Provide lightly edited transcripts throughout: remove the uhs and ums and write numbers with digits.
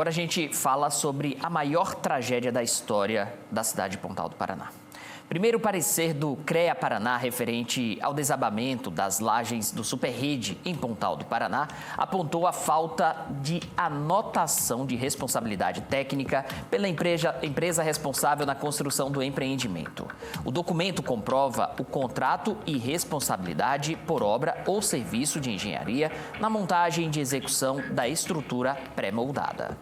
Agora a gente fala sobre a maior tragédia da história da cidade de Pontal do Paraná. Primeiro parecer do CREA Paraná referente ao desabamento das lajes do Superrede em Pontal do Paraná apontou a falta de anotação de responsabilidade técnica pela empresa responsável na construção do empreendimento. O documento comprova o contrato e responsabilidade por obra ou serviço de engenharia na montagem de execução da estrutura pré-moldada.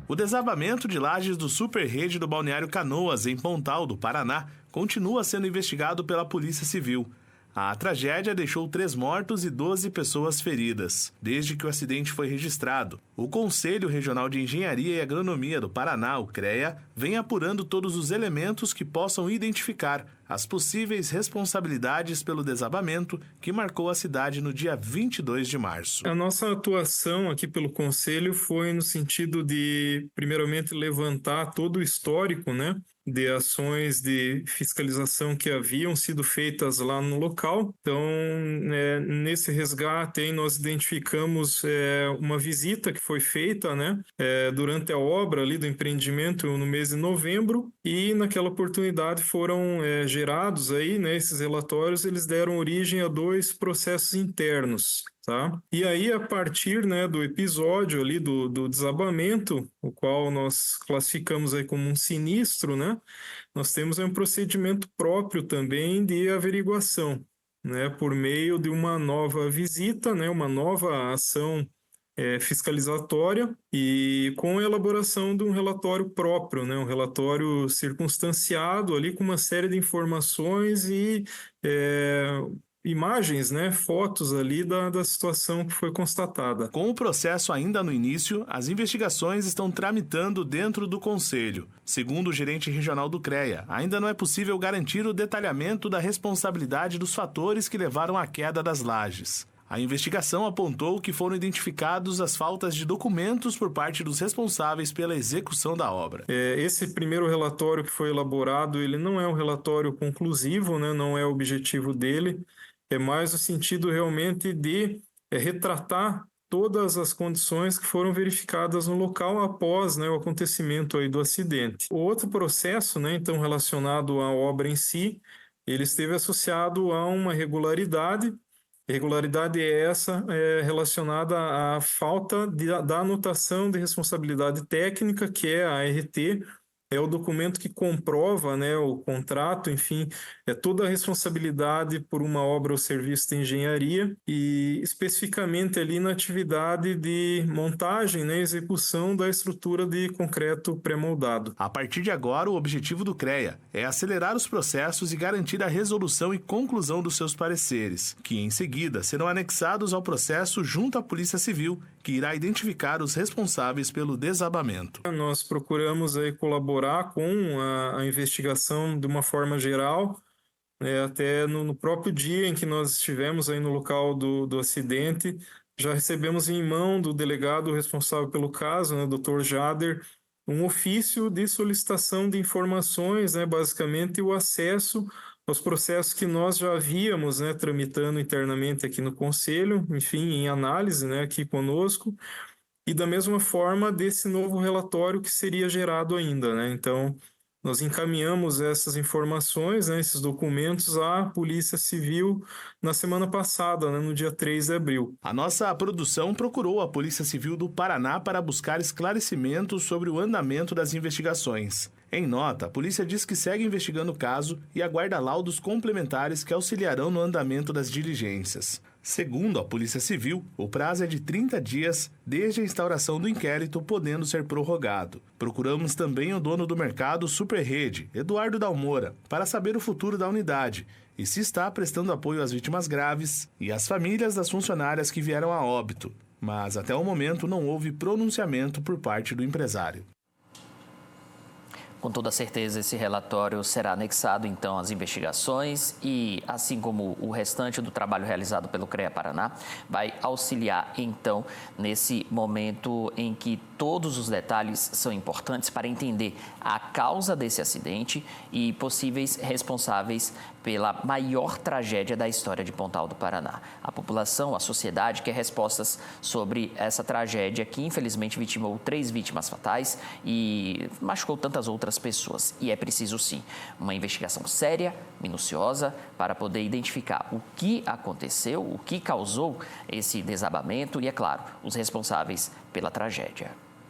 O desabamento de lajes do Superrede do Balneário Canoas, em Pontal do Paraná, continua sendo investigado pela Polícia Civil. A tragédia deixou 3 mortos e 12 pessoas feridas, desde que o acidente foi registrado. O Conselho Regional de Engenharia e Agronomia do Paraná, o CREA, vem apurando todos os elementos que possam identificar as possíveis responsabilidades pelo desabamento que marcou a cidade no dia 22 de março. A nossa atuação aqui pelo Conselho foi no sentido de, primeiramente, levantar todo o histórico, de ações de fiscalização que haviam sido feitas lá no local. Então, nesse resgate aí nós identificamos uma visita que foi feita durante a obra ali do empreendimento no mês de novembro, e naquela oportunidade foram gerados aí, esses relatórios, eles deram origem a 2 processos internos. Tá? E aí, a partir do episódio ali do desabamento, o qual nós classificamos aí como um sinistro, nós temos um procedimento próprio também de averiguação, por meio de uma nova visita, uma nova ação fiscalizatória e com a elaboração de um relatório próprio, um relatório circunstanciado ali com uma série de informações e imagens, fotos ali da situação que foi constatada. Com o processo ainda no início, as investigações estão tramitando dentro do Conselho. Segundo o gerente regional do CREA, ainda não é possível garantir o detalhamento da responsabilidade dos fatores que levaram à queda das lajes. A investigação apontou que foram identificados as faltas de documentos por parte dos responsáveis pela execução da obra. Esse primeiro relatório que foi elaborado, ele não é um relatório conclusivo, não é o objetivo dele. É mais o sentido realmente de retratar todas as condições que foram verificadas no local após o acontecimento aí do acidente. O outro processo, então relacionado à obra em si, ele esteve associado a uma irregularidade. Irregularidade essa relacionada à falta da anotação de responsabilidade técnica, que é a ART, é o documento que comprova o contrato, enfim, é toda a responsabilidade por uma obra ou serviço de engenharia e especificamente ali na atividade de montagem e execução da estrutura de concreto pré-moldado. A partir de agora, o objetivo do CREA é acelerar os processos e garantir a resolução e conclusão dos seus pareceres, que em seguida serão anexados ao processo junto à Polícia Civil, que irá identificar os responsáveis pelo desabamento. Nós procuramos aí colaborar com a investigação de uma forma geral, até no próprio dia em que nós estivemos aí no local do acidente, já recebemos em mão do delegado responsável pelo caso, Dr. Jader, um ofício de solicitação de informações, basicamente o acesso aos processos que nós já havíamos tramitando internamente aqui no Conselho, enfim, em análise aqui conosco, e da mesma forma desse novo relatório que seria gerado ainda. Então, nós encaminhamos essas informações, esses documentos à Polícia Civil na semana passada, no dia 3 de abril. A nossa produção procurou a Polícia Civil do Paraná para buscar esclarecimentos sobre o andamento das investigações. Em nota, a polícia diz que segue investigando o caso e aguarda laudos complementares que auxiliarão no andamento das diligências. Segundo a Polícia Civil, o prazo é de 30 dias desde a instauração do inquérito, podendo ser prorrogado. Procuramos também o dono do mercado Superrede, Eduardo Dalmora, para saber o futuro da unidade e se está prestando apoio às vítimas graves e às famílias das funcionárias que vieram a óbito. Mas até o momento não houve pronunciamento por parte do empresário. Com toda certeza, esse relatório será anexado, então, às investigações e, assim como o restante do trabalho realizado pelo CREA Paraná, vai auxiliar, então, nesse momento em que todos os detalhes são importantes para entender a causa desse acidente e possíveis responsáveis pela maior tragédia da história de Pontal do Paraná. A população, a sociedade quer respostas sobre essa tragédia que infelizmente vitimou 3 vítimas fatais e machucou tantas outras pessoas. E é preciso sim uma investigação séria, minuciosa, para poder identificar o que aconteceu, o que causou esse desabamento e, é claro, os responsáveis pela tragédia.